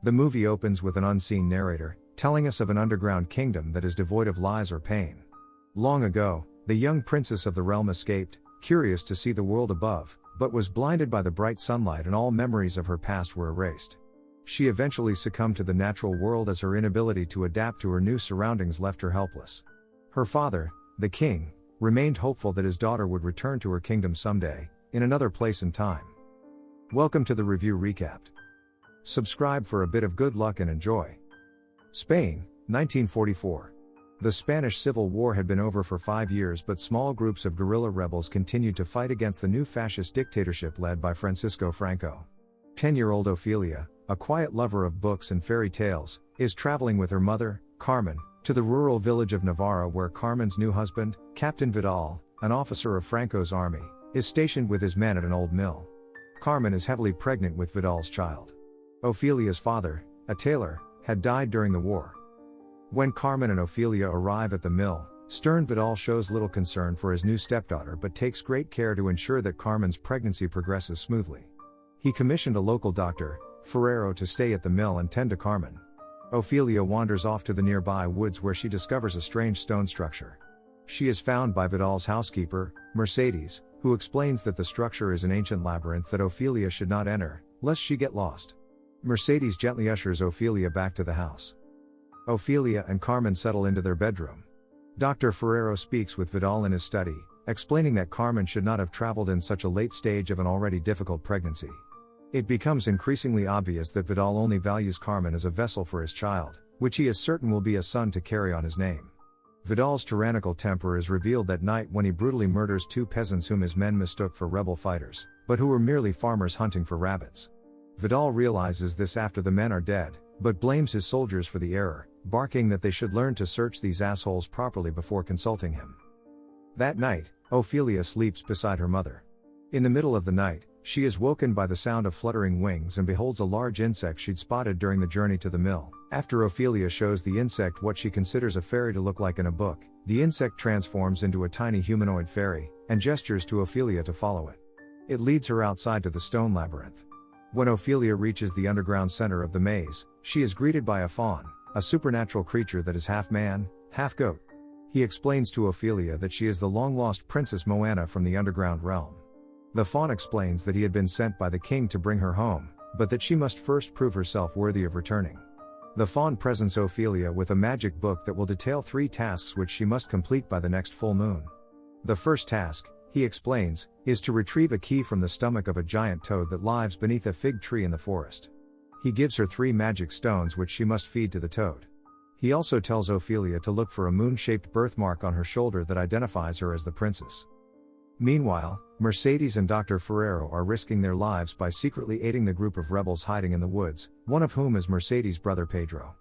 The movie opens with an unseen narrator, telling us of an underground kingdom that is devoid of lies or pain. Long ago, the young princess of the realm escaped, curious to see the world above, but was blinded by the bright sunlight and all memories of her past were erased. She eventually succumbed to the natural world as her inability to adapt to her new surroundings left her helpless. Her father, the king, remained hopeful that his daughter would return to her kingdom someday, in another place and time. Welcome to the review recapped. Subscribe for a bit of good luck and enjoy. Spain, 1944. The Spanish Civil War had been over for 5 years, but small groups of guerrilla rebels continued to fight against the new fascist dictatorship led by Francisco Franco. 10-year-old Ophelia, a quiet lover of books and fairy tales, is traveling with her mother, Carmen, to the rural village of Navarra where Carmen's new husband, Captain Vidal, an officer of Franco's army, is stationed with his men at an old mill. Carmen is heavily pregnant with Vidal's child. Ophelia's father, a tailor, had died during the war. When Carmen and Ophelia arrive at the mill, stern Vidal shows little concern for his new stepdaughter but takes great care to ensure that Carmen's pregnancy progresses smoothly. He commissioned a local doctor, Ferrero, to stay at the mill and tend to Carmen. Ophelia wanders off to the nearby woods where she discovers a strange stone structure. She is found by Vidal's housekeeper, Mercedes, who explains that the structure is an ancient labyrinth that Ophelia should not enter, lest she get lost. Mercedes gently ushers Ophelia back to the house. Ophelia and Carmen settle into their bedroom. Dr. Ferrero speaks with Vidal in his study, explaining that Carmen should not have traveled in such a late stage of an already difficult pregnancy. It becomes increasingly obvious that Vidal only values Carmen as a vessel for his child, which he is certain will be a son to carry on his name. Vidal's tyrannical temper is revealed that night when he brutally murders 2 peasants whom his men mistook for rebel fighters, but who were merely farmers hunting for rabbits. Vidal realizes this after the men are dead, but blames his soldiers for the error, barking that they should learn to search these assholes properly before consulting him. That night, Ophelia sleeps beside her mother. In the middle of the night, she is woken by the sound of fluttering wings and beholds a large insect she'd spotted during the journey to the mill. After Ophelia shows the insect what she considers a fairy to look like in a book, the insect transforms into a tiny humanoid fairy, and gestures to Ophelia to follow it. It leads her outside to the stone labyrinth. When Ophelia reaches the underground center of the maze, she is greeted by a faun, a supernatural creature that is half man, half goat. He explains to Ophelia that she is the long-lost Princess Moana from the underground realm. The faun explains that he had been sent by the king to bring her home, but that she must first prove herself worthy of returning. The faun presents Ophelia with a magic book that will detail 3 tasks which she must complete by the next full moon. The first task, he explains, is to retrieve a key from the stomach of a giant toad that lives beneath a fig tree in the forest. He gives her 3 magic stones which she must feed to the toad. He also tells Ophelia to look for a moon-shaped birthmark on her shoulder that identifies her as the princess. Meanwhile, Mercedes and Dr. Ferrero are risking their lives by secretly aiding the group of rebels hiding in the woods, one of whom is Mercedes' brother Pedro.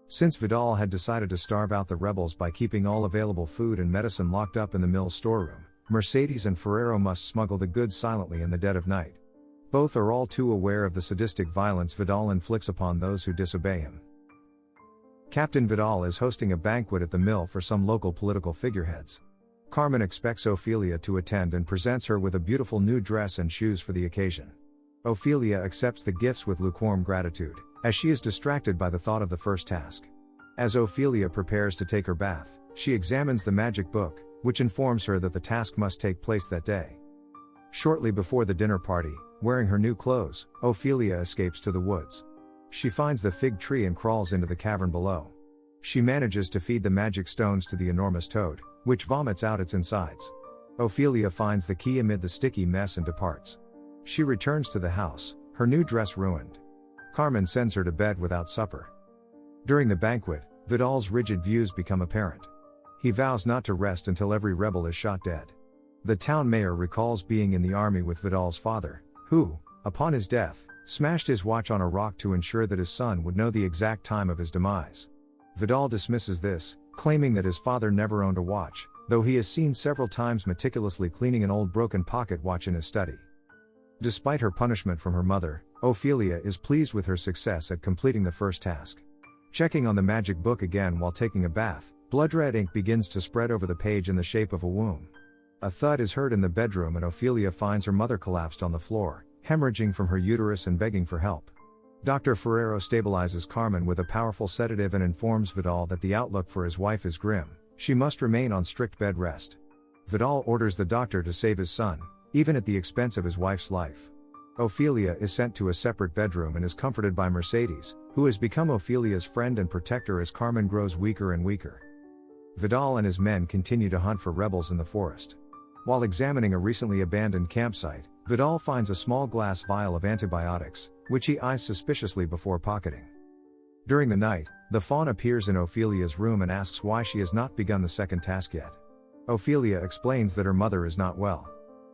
Since Vidal had decided to starve out the rebels by keeping all available food and medicine locked up in the mill's storeroom, Mercedes and Ferrero must smuggle the goods silently in the dead of night. Both are all too aware of the sadistic violence Vidal inflicts upon those who disobey him. Captain Vidal is hosting a banquet at the mill for some local political figureheads. Carmen expects Ophelia to attend and presents her with a beautiful new dress and shoes for the occasion. Ophelia accepts the gifts with lukewarm gratitude, as she is distracted by the thought of the first task. As Ophelia prepares to take her bath, she examines the magic book, which informs her that the task must take place that day. Shortly before the dinner party, wearing her new clothes, Ophelia escapes to the woods. She finds the fig tree and crawls into the cavern below. She manages to feed the magic stones to the enormous toad, which vomits out its insides. Ophelia finds the key amid the sticky mess and departs. She returns to the house, her new dress ruined. Carmen sends her to bed without supper. During the banquet, Vidal's rigid views become apparent. He vows not to rest until every rebel is shot dead. The town mayor recalls being in the army with Vidal's father, who, upon his death, smashed his watch on a rock to ensure that his son would know the exact time of his demise. Vidal dismisses this, claiming that his father never owned a watch, though he is seen several times meticulously cleaning an old broken pocket watch in his study. Despite her punishment from her mother, Ophelia is pleased with her success at completing the first task. Checking on the magic book again while taking a bath, blood-red ink begins to spread over the page in the shape of a womb. A thud is heard in the bedroom and Ophelia finds her mother collapsed on the floor, hemorrhaging from her uterus and begging for help. Dr. Ferrero stabilizes Carmen with a powerful sedative and informs Vidal that the outlook for his wife is grim. She must remain on strict bed rest. Vidal orders the doctor to save his son, even at the expense of his wife's life. Ophelia is sent to a separate bedroom and is comforted by Mercedes, who has become Ophelia's friend and protector as Carmen grows weaker and weaker. Vidal and his men continue to hunt for rebels in the forest. While examining a recently abandoned campsite, Vidal finds a small glass vial of antibiotics, which he eyes suspiciously before pocketing. During the night, the faun appears in Ophelia's room and asks why she has not begun the second task yet. Ophelia explains that her mother is not well.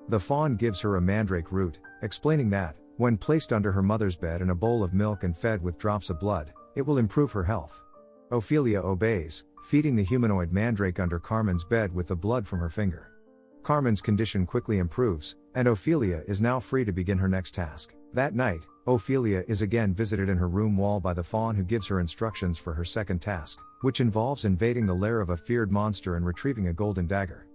The faun gives her a mandrake root, explaining that, when placed under her mother's bed in a bowl of milk and fed with drops of blood, it will improve her health. Ophelia obeys, feeding the humanoid mandrake under Carmen's bed with the blood from her finger. Carmen's condition quickly improves, and Ophelia is now free to begin her next task. That night, Ophelia is again visited in her room wall by the faun, who gives her instructions for her second task, which involves invading the lair of a feared monster and retrieving a golden dagger.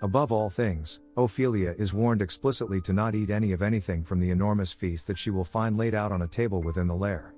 Above all things, Ophelia is warned explicitly to not eat any of anything from the enormous feast that she will find laid out on a table within the lair.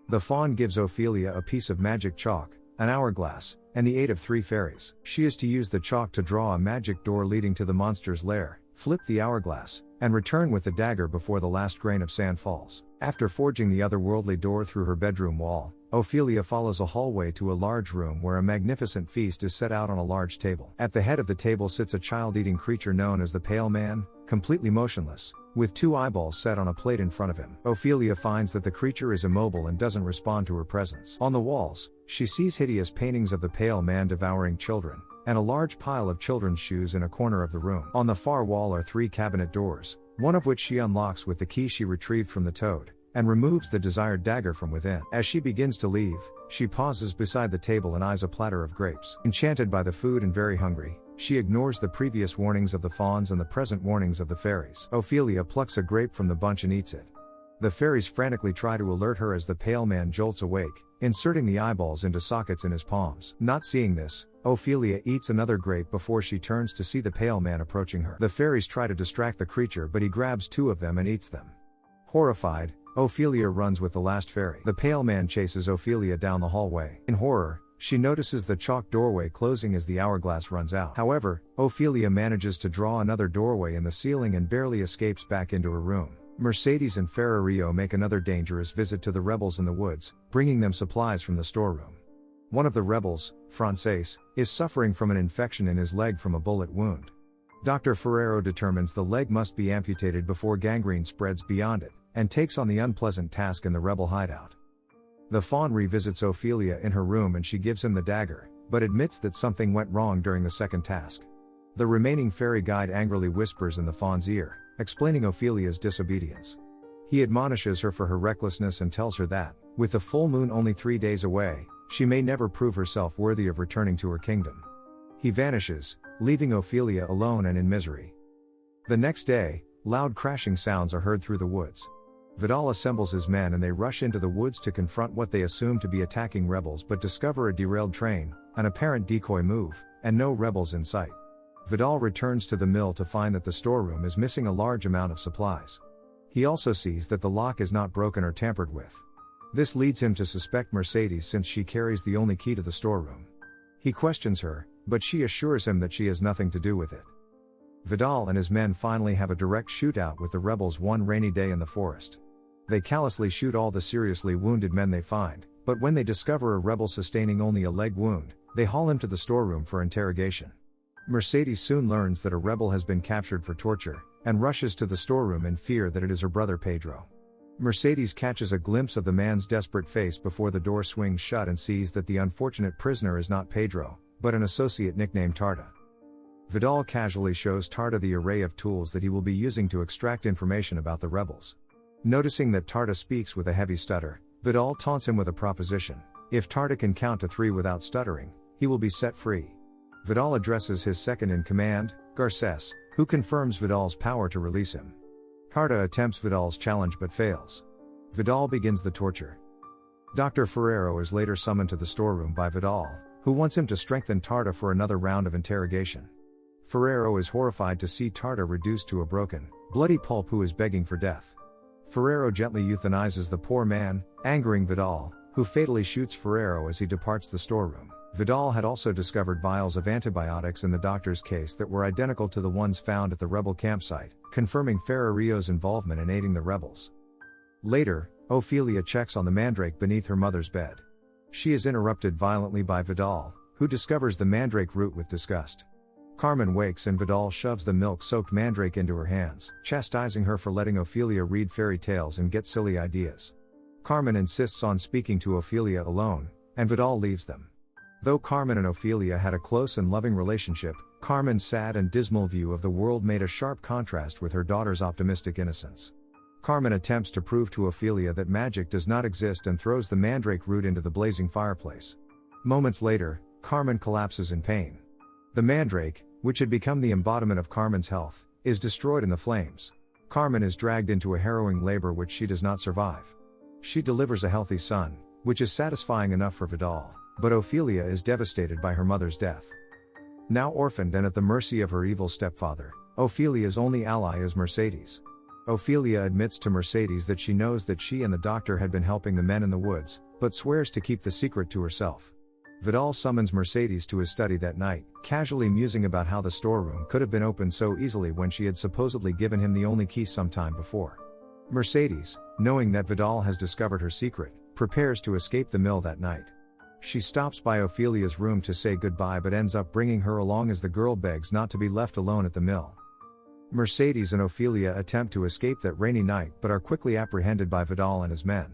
The faun gives Ophelia a piece of magic chalk, an hourglass, and the aid of 3 fairies. She is to use the chalk to draw a magic door leading to the monster's lair, flip the hourglass, and return with the dagger before the last grain of sand falls. After forging the otherworldly door through her bedroom wall, Ophelia follows a hallway to a large room where a magnificent feast is set out on a large table. At the head of the table sits a child-eating creature known as the Pale Man, completely motionless, with 2 eyeballs set on a plate in front of him. Ophelia finds that the creature is immobile and doesn't respond to her presence. On the walls, she sees hideous paintings of the Pale Man devouring children, and a large pile of children's shoes in a corner of the room. On the far wall are 3 cabinet doors, one of which she unlocks with the key she retrieved from the toad, and removes the desired dagger from within. As she begins to leave, she pauses beside the table and eyes a platter of grapes. Enchanted by the food and very hungry, she ignores the previous warnings of the fauns and the present warnings of the fairies. Ophelia plucks a grape from the bunch and eats it. The fairies frantically try to alert her as the Pale Man jolts awake, inserting the eyeballs into sockets in his palms. Not seeing this, Ophelia eats another grape before she turns to see the Pale Man approaching her. The fairies try to distract the creature, but he grabs 2 of them and eats them. Horrified, Ophelia runs with the last fairy. The Pale Man chases Ophelia down the hallway. In horror, she notices the chalk doorway closing as the hourglass runs out. However, Ophelia manages to draw another doorway in the ceiling and barely escapes back into her room. Mercedes and Ferrerio make another dangerous visit to the rebels in the woods, bringing them supplies from the storeroom. One of the rebels, Frances, is suffering from an infection in his leg from a bullet wound. Dr. Ferrero determines the leg must be amputated before gangrene spreads beyond it, and takes on the unpleasant task in the rebel hideout. The faun revisits Ophelia in her room and she gives him the dagger, but admits that something went wrong during the second task. The remaining fairy guide angrily whispers in the faun's ear, explaining Ophelia's disobedience. He admonishes her for her recklessness and tells her that, with the full moon only 3 days away, she may never prove herself worthy of returning to her kingdom. He vanishes, leaving Ophelia alone and in misery. The next day, loud crashing sounds are heard through the woods. Vidal assembles his men and they rush into the woods to confront what they assume to be attacking rebels, but discover a derailed train, an apparent decoy move, and no rebels in sight. Vidal returns to the mill to find that the storeroom is missing a large amount of supplies. He also sees that the lock is not broken or tampered with. This leads him to suspect Mercedes since she carries the only key to the storeroom. He questions her, but she assures him that she has nothing to do with it. Vidal and his men finally have a direct shootout with the rebels one rainy day in the forest. They callously shoot all the seriously wounded men they find, but when they discover a rebel sustaining only a leg wound, they haul him to the storeroom for interrogation. Mercedes soon learns that a rebel has been captured for torture, and rushes to the storeroom in fear that it is her brother Pedro. Mercedes catches a glimpse of the man's desperate face before the door swings shut and sees that the unfortunate prisoner is not Pedro, but an associate nicknamed Tarta. Vidal casually shows Tarta the array of tools that he will be using to extract information about the rebels. Noticing that Tarta speaks with a heavy stutter, Vidal taunts him with a proposition. If Tarta can count to 3 without stuttering, he will be set free. Vidal addresses his second-in-command, Garces, who confirms Vidal's power to release him. Tarta attempts Vidal's challenge but fails. Vidal begins the torture. Dr. Ferrero is later summoned to the storeroom by Vidal, who wants him to strengthen Tarta for another round of interrogation. Ferrero is horrified to see Tarta reduced to a broken, bloody pulp who is begging for death. Ferrero gently euthanizes the poor man, angering Vidal, who fatally shoots Ferrero as he departs the storeroom. Vidal had also discovered vials of antibiotics in the doctor's case that were identical to the ones found at the rebel campsite, confirming Ferrerio's involvement in aiding the rebels. Later, Ophelia checks on the mandrake beneath her mother's bed. She is interrupted violently by Vidal, who discovers the mandrake root with disgust. Carmen wakes and Vidal shoves the milk-soaked mandrake into her hands, chastising her for letting Ophelia read fairy tales and get silly ideas. Carmen insists on speaking to Ophelia alone, and Vidal leaves them. Though Carmen and Ophelia had a close and loving relationship, Carmen's sad and dismal view of the world made a sharp contrast with her daughter's optimistic innocence. Carmen attempts to prove to Ophelia that magic does not exist and throws the mandrake root into the blazing fireplace. Moments later, Carmen collapses in pain. The mandrake, which had become the embodiment of Carmen's health, is destroyed in the flames. Carmen is dragged into a harrowing labor which she does not survive. She delivers a healthy son, which is satisfying enough for Vidal, but Ophelia is devastated by her mother's death. Now orphaned and at the mercy of her evil stepfather, Ophelia's only ally is Mercedes. Ophelia admits to Mercedes that she knows that she and the doctor had been helping the men in the woods, but swears to keep the secret to herself. Vidal summons Mercedes to his study that night, casually musing about how the storeroom could have been opened so easily when she had supposedly given him the only key some time before. Mercedes, knowing that Vidal has discovered her secret, prepares to escape the mill that night. She stops by Ophelia's room to say goodbye but ends up bringing her along as the girl begs not to be left alone at the mill. Mercedes and Ophelia attempt to escape that rainy night but are quickly apprehended by Vidal and his men.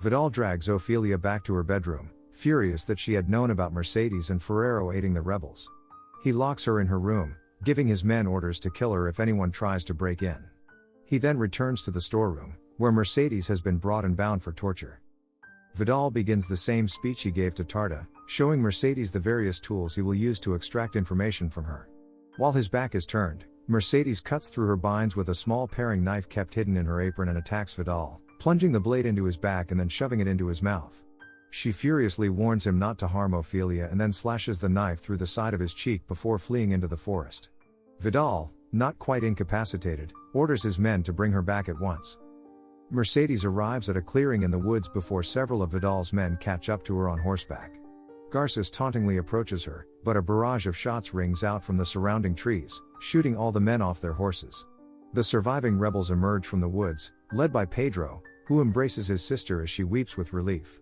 Vidal drags Ophelia back to her bedroom, furious that she had known about Mercedes and Ferrero aiding the rebels. He locks her in her room, giving his men orders to kill her if anyone tries to break in. He then returns to the storeroom, where Mercedes has been brought and bound for torture. Vidal begins the same speech he gave to Tarta, showing Mercedes the various tools he will use to extract information from her. While his back is turned, Mercedes cuts through her binds with a small paring knife kept hidden in her apron and attacks Vidal, plunging the blade into his back and then shoving it into his mouth. She furiously warns him not to harm Ophelia and then slashes the knife through the side of his cheek before fleeing into the forest. Vidal, not quite incapacitated, orders his men to bring her back at once. Mercedes arrives at a clearing in the woods before several of Vidal's men catch up to her on horseback. Garces tauntingly approaches her, but a barrage of shots rings out from the surrounding trees, shooting all the men off their horses. The surviving rebels emerge from the woods, led by Pedro, who embraces his sister as she weeps with relief.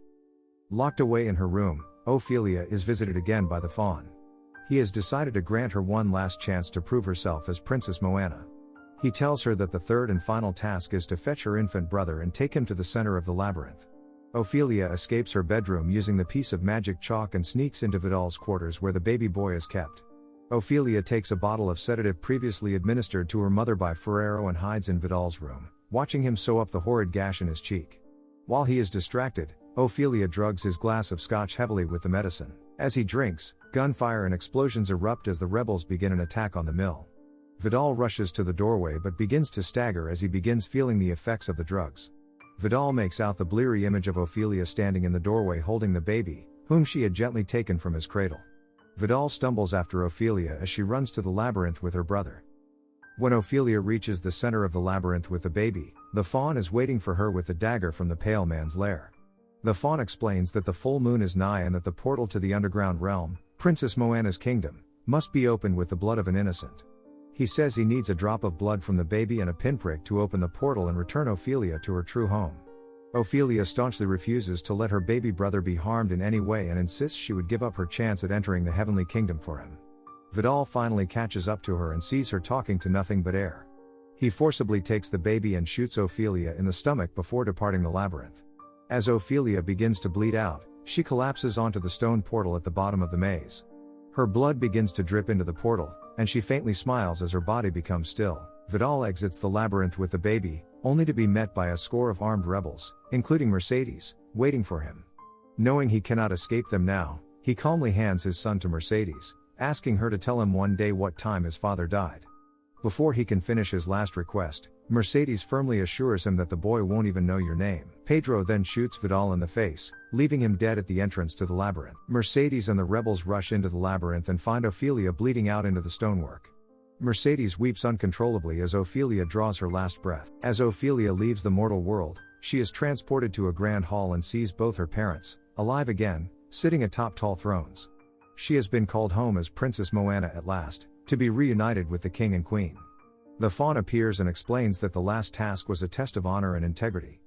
Locked away in her room, Ophelia is visited again by the faun. He has decided to grant her one last chance to prove herself as Princess Moana. He tells her that the third and final task is to fetch her infant brother and take him to the center of the labyrinth. Ophelia escapes her bedroom using the piece of magic chalk and sneaks into Vidal's quarters where the baby boy is kept. Ophelia takes a bottle of sedative previously administered to her mother by Ferrero and hides in Vidal's room, watching him sew up the horrid gash in his cheek. While he is distracted, Ophelia drugs his glass of scotch heavily with the medicine. As he drinks, gunfire and explosions erupt as the rebels begin an attack on the mill. Vidal rushes to the doorway but begins to stagger as he begins feeling the effects of the drugs. Vidal makes out the bleary image of Ophelia standing in the doorway holding the baby, whom she had gently taken from his cradle. Vidal stumbles after Ophelia as she runs to the labyrinth with her brother. When Ophelia reaches the center of the labyrinth with the baby, the faun is waiting for her with the dagger from the pale man's lair. The faun explains that the full moon is nigh and that the portal to the underground realm, Princess Moana's kingdom, must be opened with the blood of an innocent. He says he needs a drop of blood from the baby and a pinprick to open the portal and return Ophelia to her true home. Ophelia staunchly refuses to let her baby brother be harmed in any way and insists she would give up her chance at entering the heavenly kingdom for him. Vidal finally catches up to her and sees her talking to nothing but air. He forcibly takes the baby and shoots Ophelia in the stomach before departing the labyrinth. As Ophelia begins to bleed out, she collapses onto the stone portal at the bottom of the maze. Her blood begins to drip into the portal, and she faintly smiles as her body becomes still. Vidal exits the labyrinth with the baby, only to be met by a score of armed rebels, including Mercedes, waiting for him. Knowing he cannot escape them now, he calmly hands his son to Mercedes, asking her to tell him one day what time his father died. Before he can finish his last request, Mercedes firmly assures him that the boy won't even know your name. Pedro then shoots Vidal in the face, leaving him dead at the entrance to the labyrinth. Mercedes and the rebels rush into the labyrinth and find Ophelia bleeding out into the stonework. Mercedes weeps uncontrollably as Ophelia draws her last breath. As Ophelia leaves the mortal world, she is transported to a grand hall and sees both her parents, alive again, sitting atop tall thrones. She has been called home as Princess Moana at last, to be reunited with the king and queen. The faun appears and explains that the last task was a test of honor and integrity.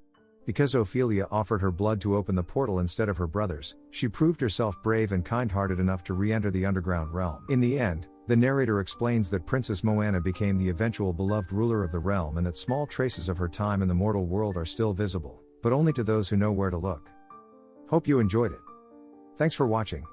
Because Ophelia offered her blood to open the portal instead of her brothers, she proved herself brave and kind-hearted enough to re-enter the underground realm. In the end, the narrator explains that Princess Moana became the eventual beloved ruler of the realm and that small traces of her time in the mortal world are still visible, but only to those who know where to look. Hope you enjoyed it. Thanks for watching.